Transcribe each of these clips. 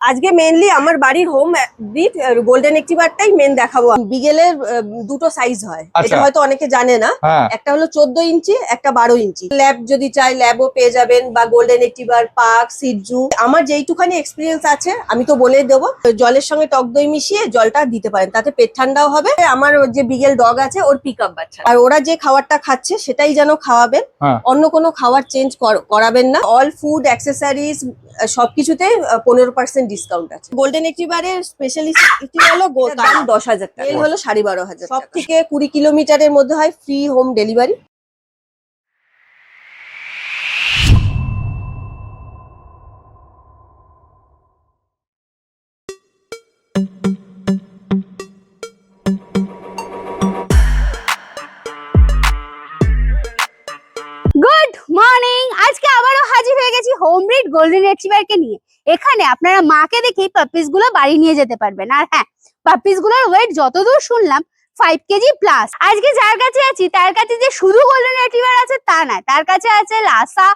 আজকে মেইনলি আমার বাড়ির হোম ব্রিড গোল্ডেন রিট্রিভারটাই মেন দেখাবো। বিগেলের দুটো সাইজ হয়, এটা হয়তো অনেকে জানে না। একটা হলো 14 ইঞ্চি, একটা 12 ইঞ্চি। ল্যাব যদি চাই ল্যাবও পেয়ে যাবেন, বা গোল্ডেন রিট্রিভার, পাক, সিজু। আমার যেইটুখানি এক্সপিরিয়েন্স আছে আমি তো বলে দেবো, জলের সঙ্গে টক দই মিশিয়ে জলটা দিতে পারেন, তাতে পেট ঠান্ডাও হবে। আমার যে বিগেল ডগ আছে ওর পিক আপ বাচ্চা, আর ওরা যে খাবারটা খাচ্ছে সেটাই যেন খাওয়াবেন, অন্য কোনো খাবার চেঞ্জ করাবেন না। অল ফুড অ্যাক্সেসরিজ সবকিছুতে 15% ডিসকাউন্ট আছে। গোল্ডেন রিট্রিভারের স্পেশালিটি হলো দাম 10,000 টাকা, তেল হলো 12,500। সব থেকে 20 কিলোমিটারের মধ্যে হয় free home delivery. Good morning. আজকে আবারও হাজির হয়ে গেছি হোম ব্রিড গোল্ডেন রিট্রিভারকে নিয়ে। এখানে আপনারা মাকে দেখেই পাপিস গুলো বাড়ি নিয়ে যেতে পারবেন। আর হ্যাঁ, পাপিস গুলোর ওয়েট যতদূর শুনলাম 5 কেজি প্লাস। আজকে যার কাছে আছি তার কাছে যে শুধু গোল্ডেন রিট্রিভার আছে তা নয়, তার কাছে আছে লাসা,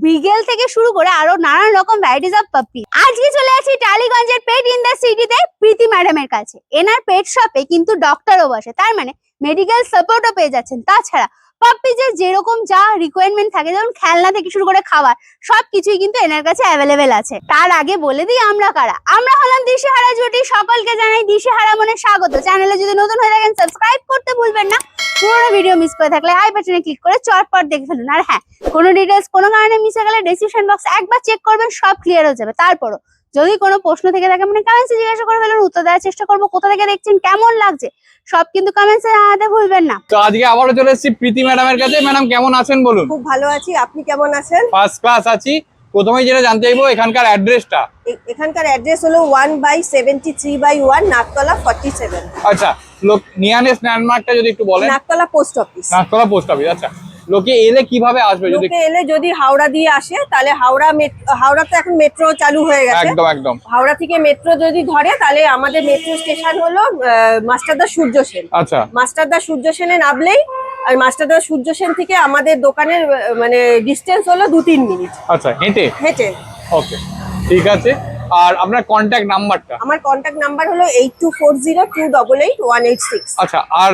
বিগেল থেকে শুরু করে আরো নানান রকম ভ্যারাইটিস অফ পাপি। আজকে চলে আসি টালিগঞ্জের পেট ইন দ্য সিটিতে প্রীতি ম্যাডামের কাছে। এনার পেট শপে কিন্তু ডক্টরও বসে, তার মানে মেডিকেল সাপোর্টও পেয়ে যাচ্ছেন। তাছাড়া পাপ্পিজের যেরকম যা রিকোয়ারমেন্ট থাকে, যেমন খেলনা থেকে শুরু করে খাবার, সবকিছুই কিন্তু এনার কাছে অ্যাভেলেবেল আছে। তার আগে বলে দিই আমরা কারা। আমরা হলাম দিশেহারা জুটি। সকলকে জানাই দিশেহারা মনে স্বাগত। চ্যানেলে যদি নতুন হয়ে থাকেন সাবস্ক্রাইব করতে ভুলবেন না। পুরোনো ভিডিও মিস করে থাকলে আই বাটনে ক্লিক করে চটপট দেখে ফেলুন। আর হ্যাঁ, কোনো ডিটেলস কোনো কারণে মিস হয়ে গেলে ডেসক্রিপশন বক্স একবার চেক করবেন, সব ক্লিয়ার হয়ে যাবে। তারপরও যদি কোনো প্রশ্ন থেকে থাকে মানে কমেন্টসে জিজ্ঞাসা করে ফেলুন, উত্তর দেওয়ার চেষ্টা করবো। কোথা থেকে দেখছেন, কেমন লাগছে, সব কিন্তু কমেন্টসে জানাতে ভুলবেন না। তো আজকে আবারও চলে এসেছি প্রীতি ম্যাডামের কাছে। ম্যাডাম কেমন আছেন বলুন? খুব ভালো আছি, আপনি কেমন আছেন? ফার্স্ট ক্লাস আছি। প্রথমেই যেটা জানতে চাইবো এখানকার অ্যাড্রেসটা। এখানকার অ্যাড্রেস হলো 1/73/1 নাকতলা 47। আচ্ছা, নিয়ারেস্ট ল্যান্ডমার্কটা যদি একটু বলেন। Naktala post office. Naktala post office. আচ্ছা, লোকে এলে কিভাবে আসবে? লোকে এলে যদি হাওড়া দিয়ে আসে তাহলে হাওড়া তো এখন মেট্রো চালু হয়ে গেছে। একদম একদম। হাওড়া থেকে মেট্রো যদি ধরে তাহলে আমাদের মেট্রো স্টেশন হলো মাস্টারদা সূর্য সেন। আচ্ছা, মাস্টারদা সূর্য সেনে নামলেই, আর মাস্টারদা সূর্য সেন থেকে আমাদের দোকানের মানে ডিস্টেন্স হলো 2-3 মিনিট। আচ্ছা, হেঁটে হেঁটে। ওকে, ঠিক আছে। আর আপনার কন্ট্যাক্ট নাম্বারটা? আমার কন্ট্যাক্ট নাম্বার হলো 8240288186। আচ্ছা, আর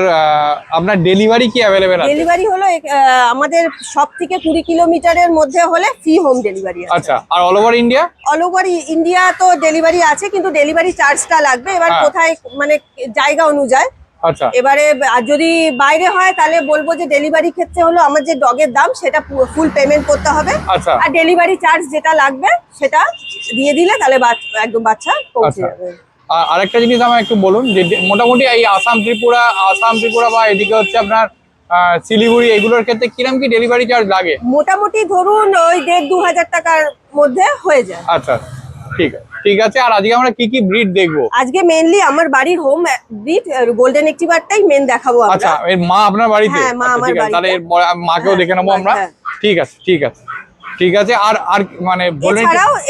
আপনার ডেলিভারি কি অ্যাভেলেবেল আছে? ডেলিভারি হলো আমাদের সব থেকে 20 কিলোমিটারের মধ্যে হলে ফ্রি হোম ডেলিভারি আছে। আচ্ছা, আর all over India? All over India তো ডেলিভারি আছে, কিন্তু ডেলিভারি চার্জটা লাগবে। এবার কোথায় মানে জায়গা অনুযায়ী। আচ্ছা, এবারে যদি বাইরে হয় তাহলে বলবো যে ডেলিভারি ক্ষেত্রে হলো আমার যে ডগের দাম সেটা ফুল পেমেন্ট করতে হবে। আচ্ছা, আর ডেলিভারি চার্জ যেটা লাগবে সেটা দিয়ে দিলে তাহলে একদম বাচ্চা পৌঁছে যাবে। আর আরেকটা জিনিস আমার একটু বলুন, যে মোটামুটি এই আসাম ত্রিপুরা বা এদিকে হচ্ছে আপনার শিলিগুড়ি, এগুলোর ক্ষেত্রে কিরকম কি ডেলিভারি চার্জ লাগে? মোটামুটি ধরুন ওই 1,500-2,000 টাকার মধ্যে হয়ে যায়। আচ্ছা, ঠিক আছে। আর আজকে আমরা কি কি ব্রিড দেখবো? আজকে মেইনলি আমার বাড়ির হোম ব্রিড গোল্ডেন রিট্রিভারটাই মেন দেখাবো আমরা। আচ্ছা, এর মা আপনার বাড়িতে? হ্যাঁ, মা আমার বাড়িতে। তাহলে এর মাকেও দেখে নেবো আমরা। ঠিক আছে। আর মানে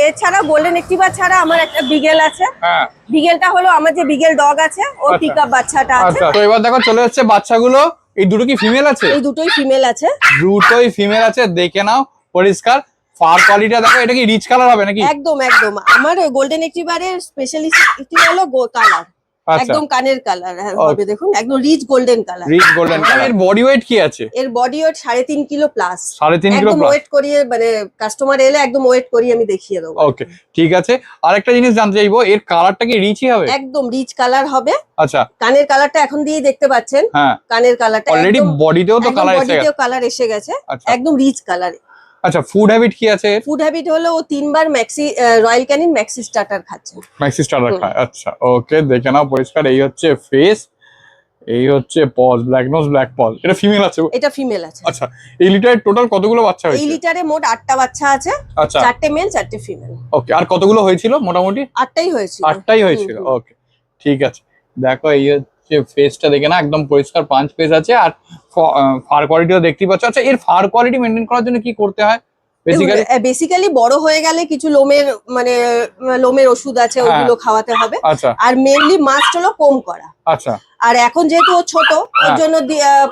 এছাড়াও গোল্ডেন রিট্রিভার ছাড়া আমার একটা বিগেল আছে। হ্যাঁ, বিগেলটা হলো আমার যে বিগেল ডগ আছে ওর পিক আপ বাচ্চাটা আছে। আচ্ছা, তো এবার দেখো চলে যাচ্ছে বাচ্চাগুলো। এই দুটো কি ফিমেল আছে? এই দুটোই ফিমেল আছে। দুটোই ফিমেল আছে, দেখে নাও পরিষ্কার। ফার কোয়ালিটিটা দেখো, এটা কি রিচ কালার হবে নাকি? একদম একদম। আমার গোল্ডেন রিট্রিভারের স্পেশালিটি হলো কালার, একদম কানের কালার হবে। দেখুন একদম রিচ গোল্ডেন কালার। এর বডি ওয়েট কি আছে? এর body weight 3.5 kilo plus. 3.5 kilo একদম ওয়েট করিয়ে, মানে কাস্টমার এলে একদম ওয়েট করিয়ে আমি দেখিয়ে দেবো। ওকে, ঠিক আছে। আরেকটা জিনিস জানতে চাইবো, এর কালারটা কি রিচই হবে? একদম রিচ কালার হবে। আচ্ছা, কানের কালারটা এখন দিয়ে দেখতে পাচ্ছেন। হ্যাঁ, কানের কালারটা অলরেডি বডিতেও তো কালার এসে গেছে। বডিতেও কালার এসে গেছে, একদম রিচ কালার। আচ্ছা, ফুড হ্যাবিট কি আছে? ফুড হ্যাবিট হলো ও 3 বার রয়্যাল ক্যানিন ম্যাক্সি স্টার্টার খাচ্ছে। ম্যাক্সি স্টার্টার খায়। আচ্ছা, ওকে, দেখে নাও পরিষ্কার। এই হচ্ছে ফেস, এই হচ্ছে paws, black nose black paws. এটা ফিমেল আছে? এটা ফিমেল আছে। আচ্ছা, এই লিটারে টোটাল কতগুলো বাচ্চা হয়েছে? এই লিটারে মোট 8টা বাচ্চা আছে। আচ্ছা, 4টে মেল 4টে ফিমেল। ওকে, আর কতগুলো হয়েছিল মোটামুটি? 8টাই হয়েছিল। 8টাই হয়েছিল। ওকে, ঠিক আছে। দেখো এই হচ্ছে ফেসটা, দেখে না একদম পরিষ্কার পাঁচ ফেস আছে। আর ফার কোয়ালিটিও দেখতেই পাচ্ছ। আচ্ছা, এর ফার কোয়ালিটি মেইনটেইন করার জন্য কি করতে হয়? বেসিক্যালি বড় হয়ে গেলে কিছু লোমের ওষুধ আছে, ওগুলো খাওয়াতে হবে। আচ্ছা, আর মেইনলি মাস্ট হলো কম করা। আচ্ছা, আর এখন যেহেতু ও ছোট ওর জন্য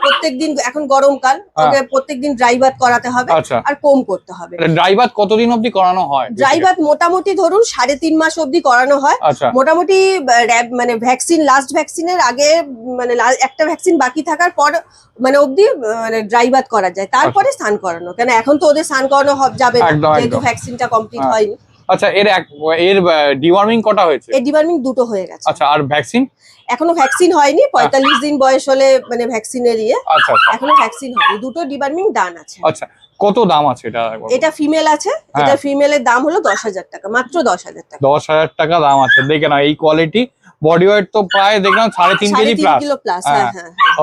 প্রত্যেকদিন, এখন গরমকাল, ওকে প্রত্যেকদিন ড্রাই বাথ করাতে হবে আর কোম করতে হবে। ড্রাই বাথ কতদিন অবধি করানো হয়? ড্রাই বাথ মোটামুটি ধরুন 3.5 মাস অবধি করানো হয়। মোটামুটি মানে ভ্যাকসিন, লাস্ট ভ্যাকসিনের আগে, মানে একটা ভ্যাকসিন বাকি থাকার পর মানে অবধি মানে ড্রাই বাথ করা যায়, তারপরে স্নান করানো। কেন এখন তো ওদের স্নান করানো যাবে না, যেহেতু ভ্যাকসিনটা কমপ্লিট হয়নি। আচ্ছা, এর ডিওয়ার্মিং কটা হয়েছে? এর ডিওয়ার্মিং 2টো হয়ে গেছে। আচ্ছা, আর ভ্যাকসিন? এখনো ভ্যাকসিন হয়নি, 45 দিন বয়স হলে মানে ভ্যাকসিনের ইয়ে। আচ্ছা, এখনো ভ্যাকসিন হয়নি, 2টো ডিওয়ার্মিং ডান আছে। আচ্ছা, কত দাম আছে এটা? এটা ফিমেল আছে, এটা ফিমেলের দাম হলো 10,000 টাকা, মাত্র 10,000 টাকা। 10,000 টাকা দাম আছে। দেখে না এই কোয়ালিটি, বডি ওয়েট তো প্রায় দেখলাম 3.5 কেজি প্লাস। হ্যাঁ,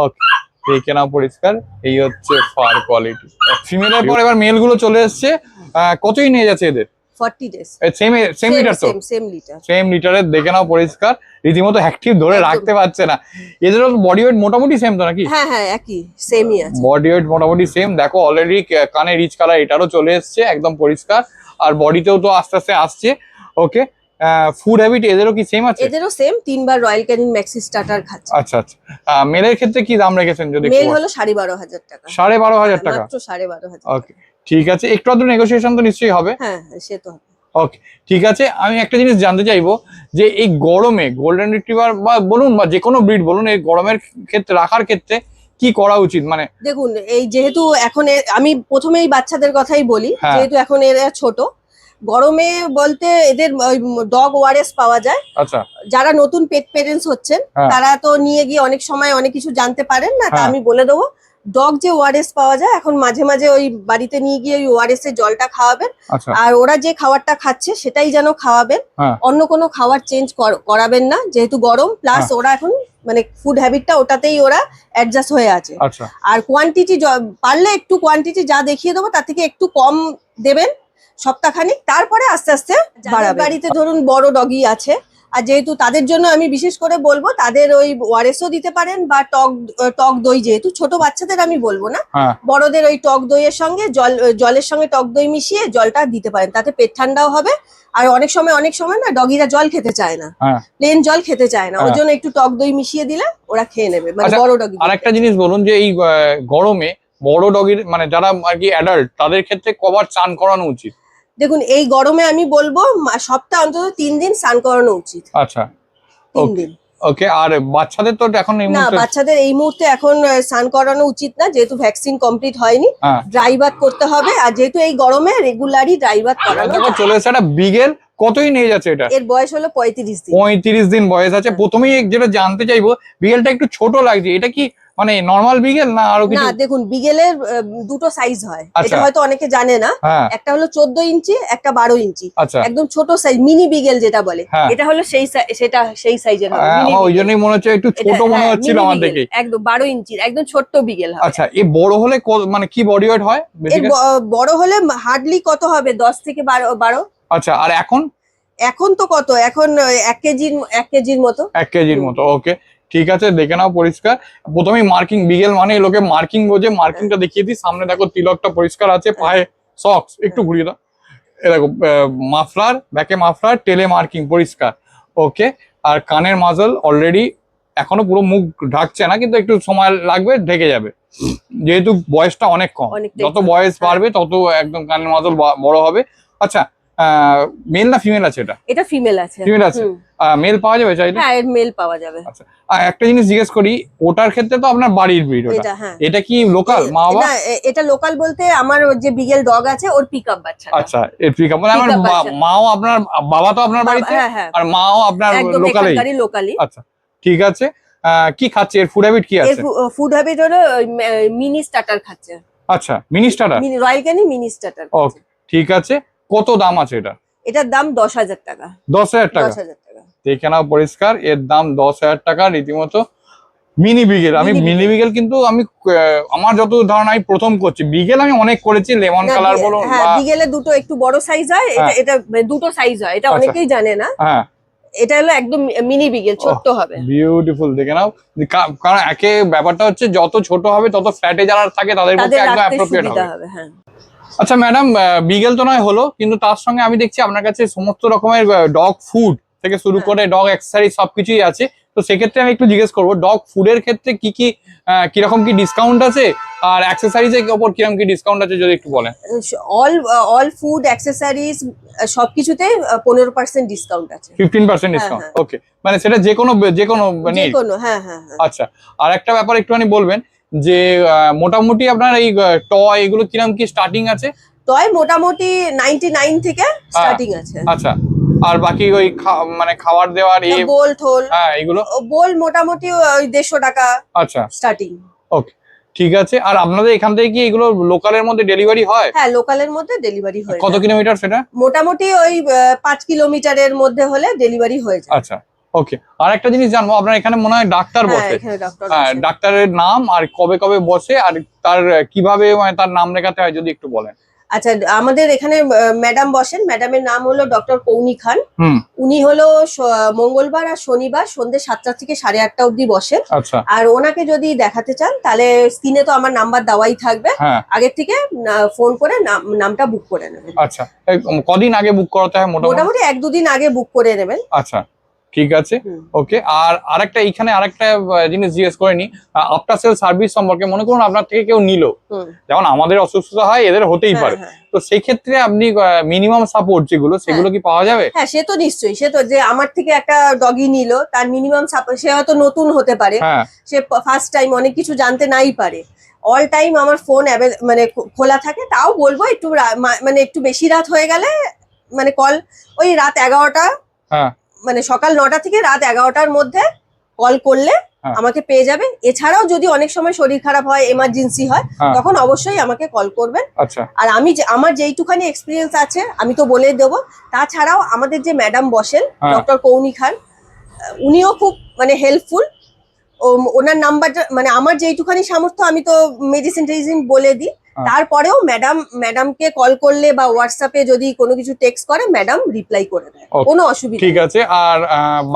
ওকে, দেখে নাও পরিষ্কার। এই হচ্ছে ফার কোয়ালিটি। ফিমেলের পর এবার মেল গুলো চলে এসেছে। কতই নিয়ে যাচ্ছে এদের? 40 days। সেম লিটার তো? সেম লিটারের। দেখে নাও পরিষ্কার, রীতিমতো অ্যাক্টিভ, ধরে রাখতে পারছে না। এদেরও বডি ওয়েট মোটামুটি সেম তো নাকি? হ্যাঁ, একই, সেমই আছে। বডি ওয়েট মোটামুটি সেম। দেখো অলরেডি কানে রিচ কালার এটারও চলে এসছে, একদম পরিষ্কার। আর বডিতেও তো আস্তে আস্তে আসছে। ওকে, ফুড হ্যাবিট এদেরও কি সেম আছে? এদেরও সেম, 3বার রয়্যাল ক্যানিন ম্যাক্সি স্টার্টার খাচ্ছে। আচ্ছা, মেলের ক্ষেত্রে কি দাম রেখেছেন যদি? মেল হলো 12,500 টাকা। 12,500 টাকা, মাত্র 12,500। ওকে, ঠিক আছে। একটু আধটু নেগোসিয়েশন তো নিশ্চয়ই হবে? হ্যাঁ, সে তো হবে। ওকে, ঠিক আছে। আমি একটা জিনিস জানতে চাইবো যে এই গরমে গোল্ডেন রিট্রিভার বা বলুন বা যে কোনো ব্রিড বলুন, এই গরমের ক্ষেত্রে রাখার ক্ষেত্রে কি করা উচিত? মানে দেখুন, এই যেহেতু এখন আমি প্রথমেই বাচ্চাদের কথাই বলি, যেহেতু এখন এরা ছোট, গরমে বলতে এদের ডগ ওআরএস পাওয়া যায়। আচ্ছা, যারা নতুন পেট পেরেন্টস হচ্ছেন তারা তো নিয়ে গিয়ে অনেক সময় অনেক কিছু জানতে পারেন না, তা আমি বলে দেবো। ডগ যে ওআরএস পাওয়া যায়, এখন মাঝে মাঝে ওই বাড়িতে নিয়ে গিয়ে ওই ওআরএস এর জলটা খাওয়াবেন। আর ওরা যে খাবারটা খাচ্ছে সেটাই যেন খাওয়াবেন, অন্য কোনো খাবার চেঞ্জ করাবেন না, যেহেতু গরম। প্লাস ওরা এখন মানে ফুড হ্যাবিটটা ওটাতেই ওরা অ্যাডজাস্ট হয়ে আছে। আর কোয়ান্টিটি পারলে একটু কোয়ান্টিটি যা দেখিয়ে দেবো তার থেকে একটু কম দেবেন সপ্তাহখানিক, তারপরে আস্তে আস্তে বাড়াবেন। বাড়িতে ধরুন বড় ডগি আছে, আর যেহেতু তাদের জন্য আমি বিশেষ করে বলবো তাদের ওই ওআরএসও দিতে পারেন, বা টক দই, যেহেতু ছোট বাচ্চাদের আমি বলবো না, বড়দের ওই টক দইয়ের সঙ্গে জলের সঙ্গে টক দই মিশিয়ে জলটা দিতে পারেন, তাতে পেট ঠান্ডাও হবে। আর অনেক সময় না ডগিরা জল খেতে চায় না, প্লেন জল খেতে চায় না, ওই জন্য একটু টক দই মিশিয়ে দিলে ওরা খেয়ে নেবে, মানে বড় ডগি। আরেকটা জিনিস বলুন যে এই গরমে বড় ডগির মানে যারা আর কি অ্যাডাল্ট, তাদের ক্ষেত্রে কবার চান করানো উচিত? দেখুন, এই গরমে আমি বলবো সপ্তাহে অন্তত 3 দিন স্নান করানো উচিত। আচ্ছা, 3 দিন। ওকে, আর বাচ্চাদের তো এখন না, বাচ্চাদের এই মুহূর্তে এখন স্নান করানো উচিত না, যেহেতু ভ্যাকসিন কমপ্লিট হয়নি। ড্রাই বাথ করতে হবে, আর যেহেতু এই গরমে রেগুলারই ড্রাই বাথ করানো। চলে এসে একটা বিগেল, কতই নিয়ে যাচ্ছে এটা? এর বয়স হলো 35 দিন। 35 দিন বয়স আছে। প্রথমেই যেটা জানতে চাইবো, বিগেলটা একটু ছোট লাগছে, এটা কি মানে নরমাল বিগেল না আরো কিছু? না, দেখুন, বিগেলের 2টো সাইজ হয়, এটা হয়তো অনেকে জানে না। একটা হলো 14 ইঞ্চি, একটা 12 ইঞ্চি, একদম ছোট সাইজ, মিনি বিগেল যেটা বলে, এটা হলো সেই সাইজের হবে। ওই জন্যই মনে হচ্ছে একটু ছোট মনে হচ্ছিল আমার দেখে। একদম 12 ইঞ্চির একদম ছোট্ট বিগেল হবে। আচ্ছা, এই বড় হলে মানে কি বডি ওয়েট হয়? বড় হলে হার্ডলি কত হবে, 10 থেকে 12। আচ্ছা, আর এখন তো কত, এখন 1 কেজির মতো। 1 কেজির মতো, ওকে, ঠিক আছে। দেখে নাও পরিষ্কার। প্রথমেই মার্কিং, বিগেল মানে লোকে মার্কিং বোঝে, মার্কিংটা দেখিয়ে দিই। সামনে দেখো তিলকটা পরিষ্কার আছে, পায়ে সক্স, একটু ঘুরিয়ে দাও। এ দেখো মাফলার, ব্যাকে মাফলার, টেলে মার্কিং পরিষ্কার, ওকে। আর কানের মাজল অলরেডি, এখনো পুরো মুখ ঢাকছে না, কিন্তু একটু সময় লাগবে, ঢেকে যাবে, যেহেতু বয়সটা অনেক কম। যত বয়স বাড়বে তত একদম কানের মাজল বড় হবে। আচ্ছা, মেল না ফিমেল আছে? এটা ফিমেল আছে। ফিমেল আছে, মেল পাওয়া যাবে চাইলে? হ্যাঁ, এর মেল পাওয়া যাবে। আচ্ছা, একটা জিনিস জিজ্ঞেস করি, ওটার ক্ষেত্রে তো আপনার বাড়ির ব্রিড ওটা, এটা কি লোকাল মা বাবা? না, এটা লোকাল বলতে আমার যে বিগেল ডগ আছে ওর পিকআপ বাচ্চা। আচ্ছা, এর পিকআপ মানে আমার মাও আপনার, বাবা তো আপনার বাড়িতে, আর মাও আপনার লোকালি। আচ্ছা, ঠিক আছে। কি খাচ্ছে, এর ফুড হ্যাবিট কি আছে? ফুড হ্যাবিট হলো মিনি স্টার্টার খাচ্ছে। আচ্ছা, mini starter, Royal Canin mini starter. Okay, ঠিক আছে। কত দাম আছে এটা? এটার দাম 10,000 টাকা। 10,000 টাকা, দেখে নাও পরিষ্কার, এর দাম 10,000 টাকা রীতিমতো। মিনি বিগেল, আমি মিনি বিগেল কিন্তু আমি আমার যত ধারণা আমি প্রথম করছি। বিগেল আমি অনেক করেছি, লেমন কালার বলুন। হ্যাঁ, বিগেলের দুটো একটু বড় সাইজ হয়, এটা দুটো সাইজ হয়, এটা অনেকেই জানে না। হ্যাঁ, এটা হলো একদম মিনি বিগেল, ছোট হবে। বিউটিফুল, দেখে নাও। কারণ একে ব্যাপারটা হচ্ছে যত ছোট হবে তত ফ্ল্যাটে যারা থাকে তাদের পক্ষে একদম অ্যাপ্রোপ্রিয়েট হবে। হ্যাঁ। আচ্ছা ম্যাডাম, বিগেল তো নয় হলো, কিন্তু তার সঙ্গে আমি দেখছি আপনার কাছে সমস্ত রকমের ডগ ফুড থেকে শুরু করে ডগ অ্যাক্সেসরিজ সবকিছুই আছে। তো সেক্ষেত্রে আমি একটু জিজ্ঞেস করবো ডগ ফুডের ক্ষেত্রে কি কি কিরকম কি ডিসকাউন্ট আছে, আর অ্যাক্সেসরিজের ওপর কিরকম কি ডিসকাউন্ট আছে যদি একটু বলেন। অল ফুড অ্যাক্সেসরিজ সবকিছুতে 15% ডিসকাউন্ট আছে। 15% ডিসকাউন্ট, ওকে। মানে সেটা যে কোনো যে কোনো, হ্যাঁ হ্যাঁ। আচ্ছা, আর একটা ব্যাপার একটুখানি বলবেন যে মোটামুটি আপনার এই টয় এগুলো কিরকম কি স্টার্টিং আছে? টয় মোটামুটি 99 থেকে স্টার্টিং আছে। আচ্ছা, আর বাকি ওই মানে খাবার দেওয়ার বোল ঠোল, হ্যাঁ এগুলো বোল মোটামুটি ওই 150 টাকা আচ্ছা স্টার্টিং। ওকে, ঠিক আছে। আর আপনাদের এখান থেকে কি এগুলো লোকালের মধ্যে ডেলিভারি হয়? হ্যাঁ, লোকালের মধ্যে ডেলিভারি হয়। কত কিলোমিটার সেটা? মোটামুটি ওই 5 কিলোমিটারের মধ্যে হলে ডেলিভারি হয়ে যায়। আচ্ছা, ওকে। আর একটা জিনিস জানবো, আপনার এখানে মনে হয় ডাক্তার বসে? হ্যাঁ, ডাক্তারের নাম আর কবে কবে বসে আর তার কিভাবে মানে তার নাম লেখাতে হয় যদি একটু বলেন। আচ্ছা, আমাদের এখানে ম্যাডাম বসেন, ম্যাডামের নাম হলো ডক্টর কৌনি খান। উনি হলো মঙ্গলবার আর শনিবার সন্ধ্যে 7টা থেকে 8:30 অবধি বসেন। আচ্ছা, আর ওনাকে যদি দেখাতে চান তাহলে স্ক্রিনে তো আমার নাম্বার দেওয়াই থাকবে, আগের থেকে ফোন করে নামটা বুক করে নেবেন। আচ্ছা, কদিন আগে বুক করাতে হয়? মোটামুটি 1-2 দিন আগে বুক করে নেবেন। আচ্ছা, ঠিক আছে, ওকে। আর আরেকটা এইখানে আরেকটা জিনিস জিজ্ঞেস করে নি, আফটার সেল সার্ভিস সম্পর্কে। মনে করুন আপনার থেকে কেউ নিল, যেমন আমাদের অসুস্থতা হয় এদের হতেই পারে, তো সেই ক্ষেত্রে আপনি মিনিমাম সাপোর্ট যেগুলো সেগুলো কি পাওয়া যাবে? হ্যাঁ, সে তো নিশ্চয়ই। সে তো যে আমার থেকে একটা ডগি নিল, তার মিনিমাম সাপোর্ট, সে হয়তো নতুন হতে পারে, সে ফার্স্ট টাইম অনেক কিছু জানতে নাই পারে। অল টাইম আমার ফোন মানে খোলা থাকে। তাও বলবো একটু মানে একটু বেশি রাত হয়ে গেলে মানে কল ওই রাত 11টা, মানে সকাল 9টা থেকে রাত 11টার মধ্যে কল করলে আমাকে পেয়ে যাবে। এছাড়াও যদি অনেক সময় শরীর খারাপ হয়, এমার্জেন্সি হয়, তখন অবশ্যই আমাকে কল করবেন। আর আমি আমার যেইটুখানি এক্সপিরিয়েন্স আছে আমি তো বলে দেবো। তাছাড়াও আমাদের যে ম্যাডাম বসেন ডক্টর কৌনি খান, উনিও খুব মানে হেল্পফুল। ওনার নাম্বারটা মানে আমার যেইটুখানি সামর্থ্য আমি তো মেডিসিন বলে দিই। তারপরেও ম্যাডামকে কল করলে বা হোয়াটসঅ্যাপে যদি কোনো কিছু টেক্সট করে, ম্যাডাম রিপ্লাই করে দেয়, কোনো অসুবিধা নেই। ঠিক আছে। আর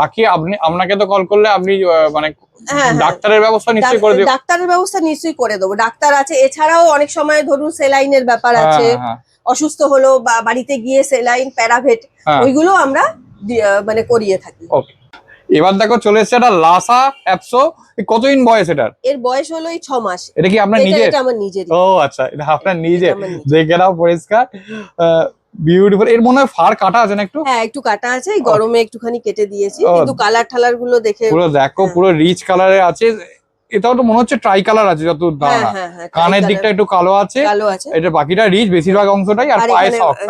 বাকি আপনাকে তো কল করলে আপনি মানে ডাক্তারের ব্যবস্থা নিশ্চয়ই করে দেবেন? ডাক্তারের ব্যবস্থা নিশ্চয়ই করে দেবো, ডাক্তার আছে। এছাড়াও অনেক সময় ধরুন সেলাইনের ব্যাপার আছে, অসুস্থ হলো বা বাড়িতে গিয়ে সেলাইন, প্যারাভেট, ওইগুলো আমরা মানে করিয়ে থাকি। ওকে, এবার দেখো চলে এসেছে একটা লাসা অ্যাপসো। কতদিন বয়স এটার? এর বয়স হলো 6 মাস। এটা কি আপনার নিজের? এটা আমার নিজের। ও আচ্ছা, এটা আপনার নিজের। দেখে নাও, পরিষ্কার, বিউটিফুল। এর মনে হয় ফার কাটা আছে না একটু? হ্যাঁ, একটু কাটা আছে, এই গরমে একটুখানি কেটে দিয়েছি, কিন্তু কালার ঠালার গুলো দেখে পুরো দেখো, পুরো রিচ কালারে আছে। এটাও তো মনে হচ্ছে ট্রাই কালার আছে যত ধারণা। কানের দিকটা একটু কালো আছে, এটা বাকিটা রিচ, বেশিরভাগ অংশটাই। আর পায়ে সফট,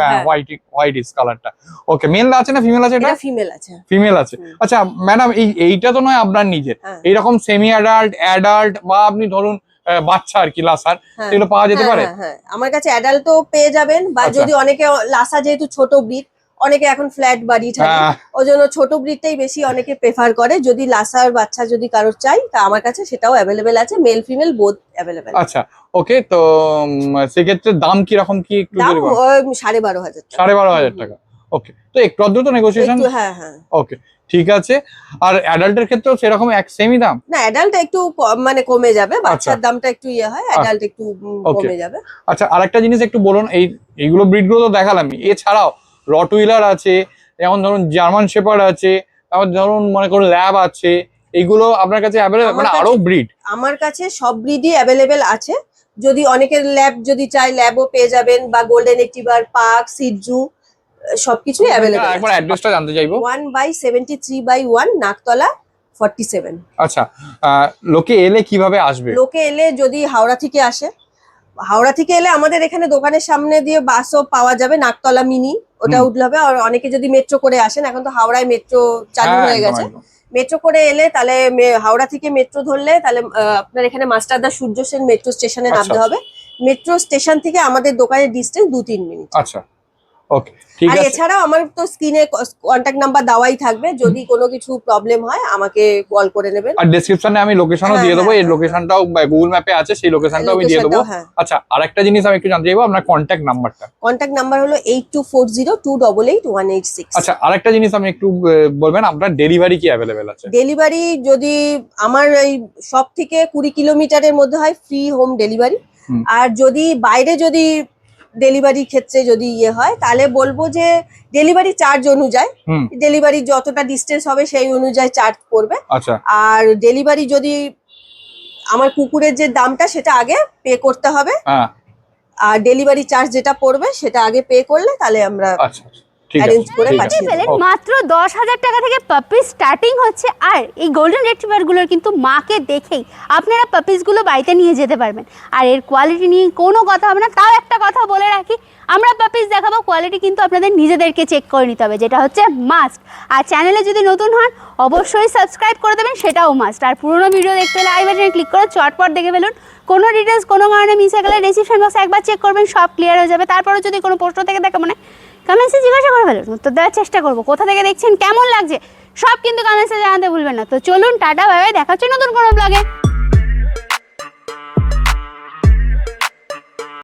হোয়াইট ইস কালারটা। ওকে, মেল আছে না ফিমেল আছে? এটা ফিমেল আছে। ফিমেল আছে। আচ্ছা ম্যাডাম, এইটা তো নয় আপনার নিজের, এইরকম সেমি অ্যাডাল্ট বা আপনি ধরুন বাচ্চা আর কি লাসার, সেগুলো পাওয়া যেতে পারে? হ্যাঁ, আমার কাছে অ্যাডাল্টও পেয়ে যাবেন। বা যদি অনেকে লাসা যেহেতু ছোট ব্রিড, অনেকে এখন ফ্ল্যাট বাড়ি থাকে, ওই জন্য ছোট ব্রিডটাই বেশি অনেকে প্রেফার করে। যদি লাসার বাচ্চা যদি কারোর চাই, তা আমার কাছে সেটাও অ্যাভেলেবেল আছে, মেল ফিমেল বোথ অ্যাভেলেবেল। আচ্ছা, ওকে। তো সেক্ষেত্রে দাম কিরকম কি? দাম 12,500 টাকা। 12,500 টাকা, ওকে। তো একটু আধটু তো নেগোসিয়েশন? হ্যাঁ, ওকে, ঠিক আছে। আর অ্যাডাল্টের ক্ষেত্রেও সেরকম এক সেমই দাম? না, অ্যাডাল্ট একটু মানে কমে যাবে, বাচ্চার দামটা একটু হয়, অ্যাডাল্ট একটু কমে যাবে। আচ্ছা, আরেকটা জিনিস একটু বলুন, এইগুলো ব্রিড গুলো তো দেখালাম, এছাড়াও রটউইলার আছে, যেমন ধরুন জার্মান শেপার্ড আছে, তারপর ধরুন মনে করুন ল্যাব আছে, এইগুলো আপনার কাছে অ্যাভেলেবল? মানে আরো ব্রিড? আমার কাছে সব ব্রিডই অ্যাভেলেবেল আছে। যদি অনেকের ল্যাব যদি চাই, ল্যাবও পেয়ে যাবেন, বা গোল্ডেন রিট্রিভার, পাক, সিটজু, সবকিছুই অ্যাভেলেবল। একবার অ্যাড্রেসটা জানতে চাইবো। 1/73/1 নাকতলা 47। আচ্ছা, লোকে এলে কিভাবে আসবে? লোকে এলে যদি হাওড়া থেকে আসে, হাওড়া থেকে এলে আমাদের এখানে দোকানের সামনে দিয়ে বাসও পাওয়া যাবে, নাকতলা মিনি, ওটা উঠলে হবে। আর অনেকে যদি মেট্রো করে আসেন, এখন তো হাওড়ায় মেট্রো চালু হয়ে গেছে, মেট্রো করে এলে তাহলে হাওড়া থেকে মেট্রো ধরলে তাহলে আপনার এখানে মাস্টারদা সূর্য সেন মেট্রো স্টেশনে নামতে হবে। মেট্রো স্টেশন থেকে আমাদের দোকানের ডিস্টেন্স 2-3 মিনিট। আচ্ছা, ওকে, ঠিক আর আছে। এছাড়াও আমার তো স্ক্রিনে কন্টাক্ট নাম্বার দেওয়াই থাকবে, যদি কোনো কিছু প্রবলেম হয় আমাকে কল করে নেবেন। আর ডেসক্রিপশনে আমি লোকেশনও দিয়ে দেবো, এই লোকেশনটাও গুগল ম্যাপে আছে, সেই লোকেশনটাও আমি দিয়ে দেবো। আচ্ছা, আরেকটা জিনিস আমি একটু জানতে চাইবো, আপনার কন্টাক্ট নাম্বারটা? কন্টাক্ট নাম্বার হলো 8240288186। আচ্ছা, আরেকটা জিনিস আমি একটু বলবেন, আপনার ডেলিভারি কি অ্যাভেলেবেল আছে? ডেলিভারি যদি আমার এই সব থেকে 20 কিলোমিটারের মধ্যে হয়, ফ্রি হোম ডেলিভারি। আর যদি বাইরে যদি ডেলিভারির ক্ষেত্রে যদি ইয়ে হয় তাহলে বলবো যে ডেলিভারি চার্জ অনুযায়ী, ডেলিভারি যতটা ডিস্টেন্স হবে সেই অনুযায়ী চার্জ পড়বে। আচ্ছা। আর ডেলিভারি যদি আমার কুকুরের যে দামটা সেটা আগে পে করতে হবে, আর ডেলিভারি চার্জ যেটা পড়বে সেটা আগে পে করলে তাহলে আমরা অ্যারেঞ্জ করে পাঠিয়ে দেব। মাত্র 10,000 টাকা থেকে পাপি স্টার্টিং হচ্ছে। আর এই গোল্ডেন রিট্রিভার গুলোর কিন্তু মাকে দেখেই আপনারা পাপিস গুলো বাড়িতে নিয়ে যেতে পারবেন। আর এর কোয়ালিটি নিয়ে কোনো কথা হবে না। তাও একটা কথা বলে রাখি, আমরা পাপিস দেখাবো, কোয়ালিটি কিন্তু আপনাদের নিজেদেরকে চেক করে নিতে হবে, যেটা হচ্ছে মাস্ট। আর চ্যানেলে যদি নতুন হন অবশ্যই সাবস্ক্রাইব করে দেবেন, সেটাও মাস্ট। আর পুরোনো ভিডিও দেখতে হলে আই বাটনে ক্লিক করে চটপট দেখে ফেলুন। কোনো ডিটেলস কোনো কারণে মিস হয়ে গেলে ডেসক্রিপশন বক্সে একবার চেক করবেন, সব ক্লিয়ার হয়ে যাবে। তারপরে যদি কোনো প্রশ্ন থেকে দেখে মনে কমেন্টসে জিজ্ঞাসা করে ফেলুন, উত্তর দেওয়ার চেষ্টা করবো। কোথা থেকে দেখছেন, কেমন লাগছে সব কিন্তু কমেন্টসে জানাতে ভুলবেন না। তো চলুন, টাটা, বাই বাই, দেখা হচ্ছে নতুন কোনো ব্লগে।